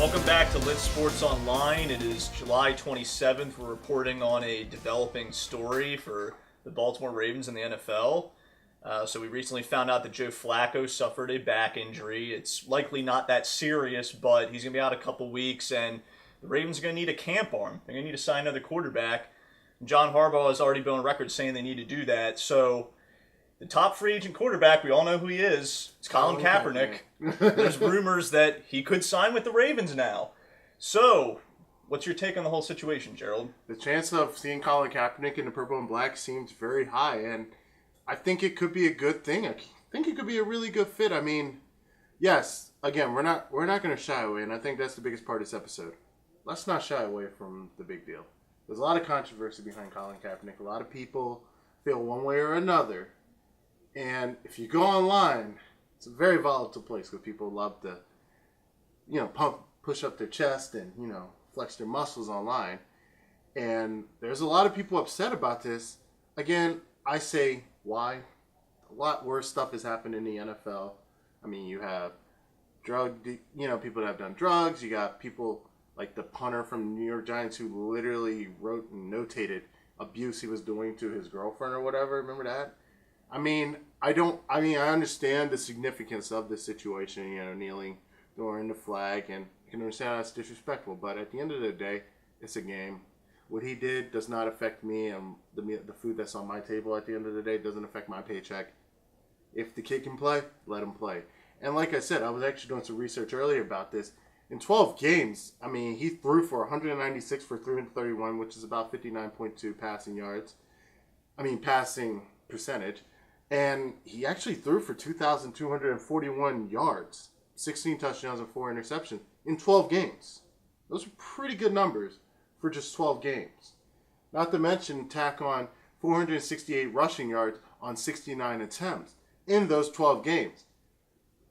Welcome back to Lit Sports Online. It is July 27th. We're reporting on a developing story for the Baltimore Ravens in the NFL. So we recently found out that Joe Flacco suffered a back injury. It's likely not that serious, but he's going to be out a couple weeks, and the Ravens are going to need a camp arm. They're going to need to sign another quarterback. John Harbaugh has already been on record saying they need to do that. So the top free agent quarterback, we all know who he is. It's Colin Kaepernick. There's rumors that he could sign with the Ravens now. So, what's your take on the whole situation, Gerald? The chance of seeing Colin Kaepernick in the purple and black seems very high, and I think it could be a good thing. I think it could be a really good fit. I mean, yes, again, we're not going to shy away, and I think that's the biggest part of this episode. Let's not shy away from the big deal. There's a lot of controversy behind Colin Kaepernick. A lot of people feel one way or another. And if you go online, it's a very volatile place because people love to, push up their chest and, flex their muscles online. And there's a lot of people upset about this. Again, I say, why? A lot worse stuff has happened in the NFL. I mean, you have people that have done drugs. You got people like the punter from the New York Giants who literally wrote and notated abuse he was doing to his girlfriend or whatever. Remember that? I understand the significance of this situation, kneeling during the flag, and I can understand that's disrespectful, but at the end of the day, it's a game. What he did does not affect me, and the food that's on my table at the end of the day doesn't affect my paycheck. If the kid can play, let him play. And like I said, I was actually doing some research earlier about this. In 12 games, he threw for 196 for 331, which is about 59.2 passing percentage. And he actually threw for 2,241 yards, 16 touchdowns and 4 interceptions in 12 games. Those are pretty good numbers for just 12 games. Not to mention tack on 468 rushing yards on 69 attempts in those 12 games.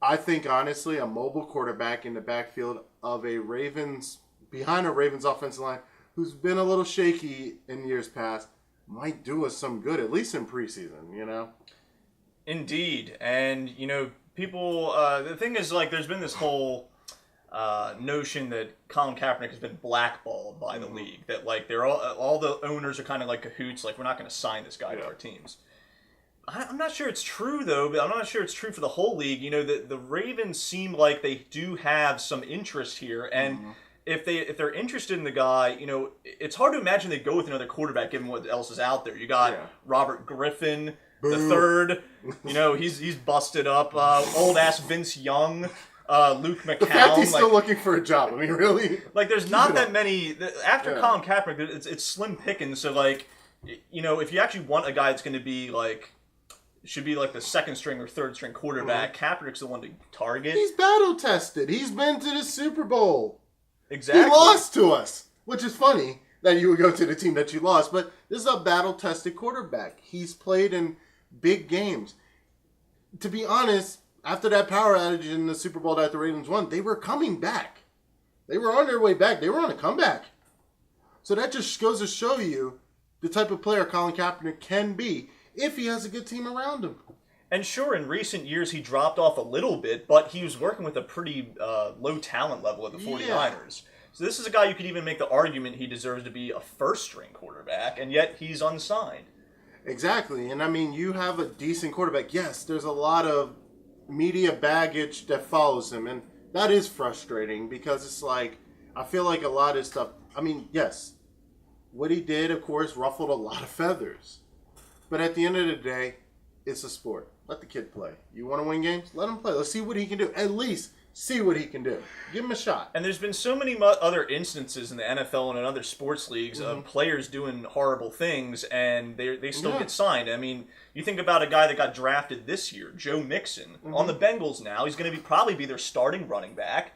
I think, honestly, a mobile quarterback in the backfield of behind a Ravens offensive line who's been a little shaky in years past might do us some good, at least in preseason, Indeed. And, people, the thing is, there's been this whole notion that Colin Kaepernick has been blackballed by the league. That, they're all the owners are kind of like cahoots, we're not going to sign this guy to our teams. I'm not sure it's true, though, but I'm not sure it's true for the whole league. The Ravens seem like they do have some interest here, and if they're interested in the guy, it's hard to imagine they go with another quarterback given what else is out there. You got Robert Griffin the third, he's busted up. Old ass Vince Young, Luke McCown. The fact he's still looking for a job. Really. There's not that many after Colin Kaepernick. It's slim pickings. So if you actually want a guy that's going to be should be the second string or third string quarterback, Kaepernick's the one to target. He's battle tested. He's been to the Super Bowl. Exactly. He lost to us, which is funny that you would go to the team that you lost. But this is a battle tested quarterback. He's played in big games. To be honest, after that power outage in the Super Bowl that the Ravens won, they were coming back. They were on their way back. They were on a comeback. So that just goes to show you the type of player Colin Kaepernick can be if he has a good team around him. And sure, in recent years he dropped off a little bit, but he was working with a pretty low talent level at the 49ers. Yeah. So this is a guy you could even make the argument he deserves to be a first-string quarterback, and yet he's unsigned. Exactly. And you have a decent quarterback. Yes, there's a lot of media baggage that follows him, and that is frustrating because it's I feel like a lot of stuff, yes, what he did, of course, ruffled a lot of feathers. But at the end of the day, it's a sport. Let the kid play. You want to win games? Let him play. Let's see what he can do. At least see what he can do. Give him a shot. And there's been so many other instances in the NFL and in other sports leagues of players doing horrible things, and they still get signed. You think about a guy that got drafted this year, Joe Mixon, on the Bengals now. He's going to probably be their starting running back.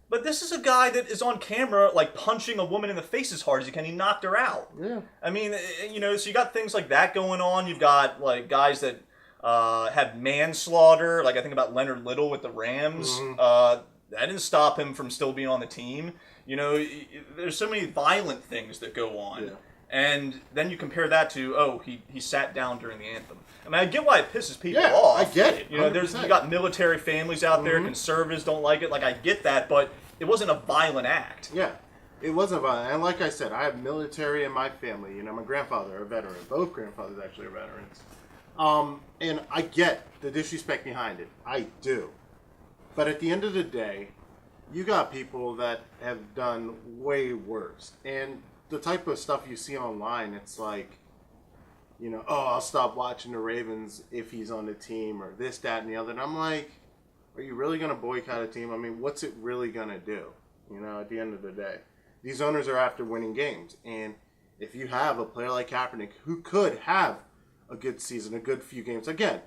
But this is a guy that is on camera, punching a woman in the face as hard as he can. He knocked her out. Yeah. So you got things like that going on. You've got, guys that had manslaughter. I think about Leonard Little with the Rams. That didn't stop him from still being on the team. There's so many violent things that go on. Yeah. And then you compare that to, oh, he sat down during the anthem. I mean, I get why it pisses people Yeah, off. I get it. You know, you got military families out there, conservatives don't like it. Like, I get that, but it wasn't a violent act. Yeah, it wasn't violent. And like I said, I have military in my family. You know, my grandfather, a veteran. Both grandfathers actually are veterans. And I get the disrespect behind it. I do. But at the end of the day, you got people that have done way worse. And the type of stuff you see online, it's like, you know, oh, I'll stop watching the Ravens if he's on the team, or this, that, and the other. And I'm like, are you really going to boycott a team? I mean, what's it really going to do? You know, at the end of the day, these owners are after winning games. And if you have a player like Kaepernick who could have a good season, a good few games, again,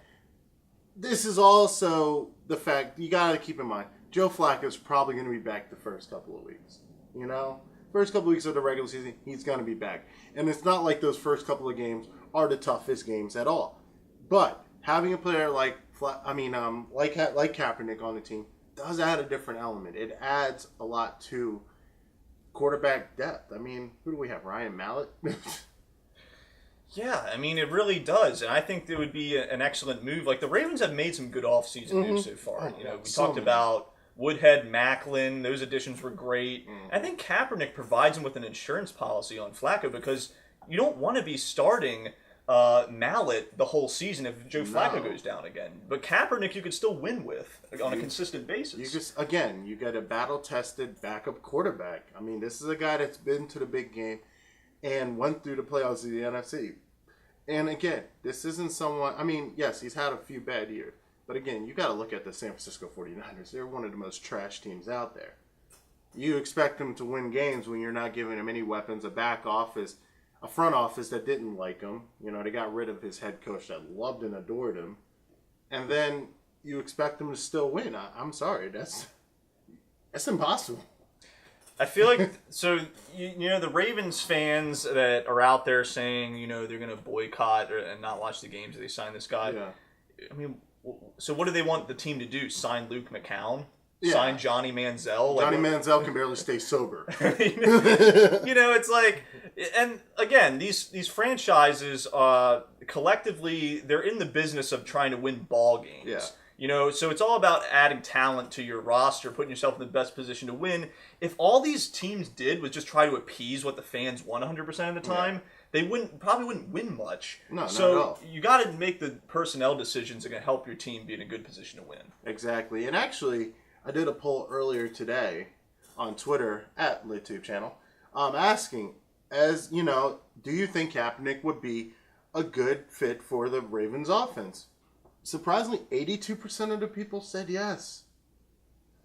this is also the fact you got to keep in mind, Joe Flacco is probably going to be back the first couple of weeks. You know, first couple of weeks of the regular season, he's going to be back. And it's not like those first couple of games are the toughest games at all. But having a player like Kaepernick on the team does add a different element. It adds a lot to quarterback depth. I mean, who do we have? Ryan Mallett? Yeah, I mean, it really does. And I think it would be an excellent move. Like, the Ravens have made some good offseason moves so far. You know, we talked about Woodhead, Macklin. Those additions were great. I think Kaepernick provides him with an insurance policy on Flacco, because you don't want to be starting Mallett the whole season if Joe Flacco goes down again. But Kaepernick you could still win with on a consistent basis. You get a battle-tested backup quarterback. I mean, this is a guy that's been to the big game and went through the playoffs of the NFC. And again, this isn't someone, I mean, yes, he's had a few bad years. But again, you got to look at the San Francisco 49ers. They're one of the most trash teams out there. You expect them to win games when you're not giving them any weapons, a front office that didn't like him. You know, they got rid of his head coach that loved and adored him. And then you expect them to still win. I'm sorry. That's impossible. I feel like, so, you know, the Ravens fans that are out there saying, you know, they're going to boycott and not watch the games if they sign this guy. Yeah. I mean, so what do they want the team to do? Sign Luke McCown? Yeah. Sign Johnny Manziel? Johnny Manziel can barely stay sober. You know, it's like, and again, these franchises, collectively, they're in the business of trying to win ball games. Yeah. You know, so it's all about adding talent to your roster, putting yourself in the best position to win. If all these teams did was just try to appease what the fans want 100% of the time, they probably wouldn't win much. No, not so at all. You got to make the personnel decisions that are going to help your team be in a good position to win. Exactly. And actually, I did a poll earlier today on Twitter at LitTube channel, asking, as you know, do you think Kaepernick would be a good fit for the Ravens offense? Surprisingly, 82% of the people said yes.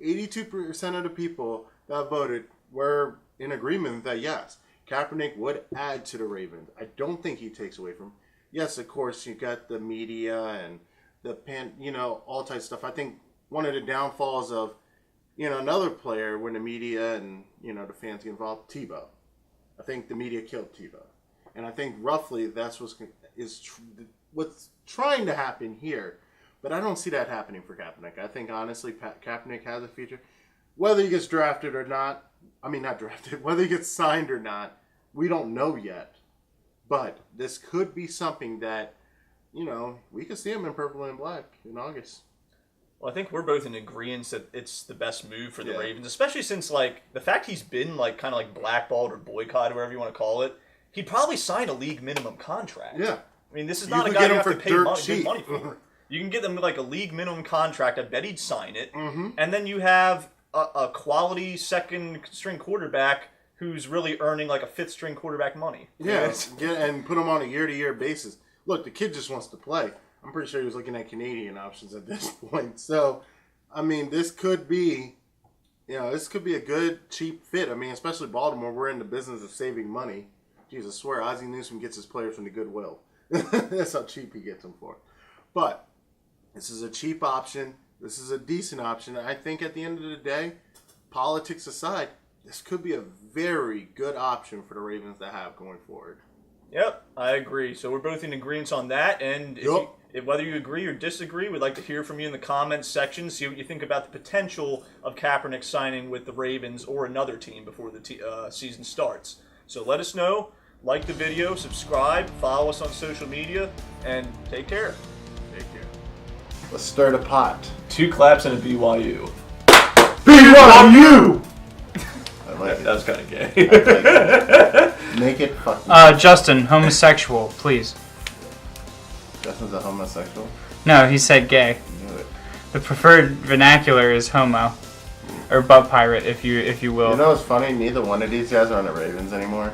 82% of the people that voted were in agreement that yes, Kaepernick would add to the Ravens. I don't think he takes away from. Yes, of course, you got the media and all types of stuff. I think one of the downfalls of, another player when the media and, the fans get involved, Tebow. I think the media killed Tebow. And I think roughly that's what's trying to happen here. But I don't see that happening for Kaepernick. I think, honestly, Kaepernick has a future. Whether he gets drafted or not, not drafted, whether he gets signed or not, we don't know yet. But this could be something that, we could see him in purple and black in August. Well, I think we're both in agreement that it's the best move for the Ravens, especially since, the fact he's been, kind of blackballed or boycotted, whatever you want to call it, he'd probably sign a league minimum contract. Yeah. I mean, this is not a guy you have to pay good money for. You can get them a league minimum contract. I bet he'd sign it. Mm-hmm. And then you have a quality second-string quarterback who's really earning a fifth-string quarterback money. Yeah, and put him on a year-to-year basis. Look, the kid just wants to play. I'm pretty sure he was looking at Canadian options at this point. So, this could be, a good, cheap fit. Especially Baltimore, we're in the business of saving money. Jeez, I swear, Ozzie Newsome gets his players from the Goodwill. That's how cheap he gets them for. But this is a cheap option. This is a decent option. I think at the end of the day, politics aside, this could be a very good option for the Ravens to have going forward. Yep, I agree. So we're both in agreement on that. And whether you agree or disagree, we'd like to hear from you in the comments section. See what you think about the potential of Kaepernick signing with the Ravens or another team before the season starts. So let us know. like the video, subscribe, follow us on social media, and take care. Take care. Let's stir the pot. 2 claps and a BYU. BYU! I like it. That was kind of gay. Make it fucking. Justin, homosexual, please. Justin's a homosexual? No, he said gay. I knew it. The preferred vernacular is homo. Or butt pirate, if you will. You know what's funny? Neither one of these guys are on the Ravens anymore.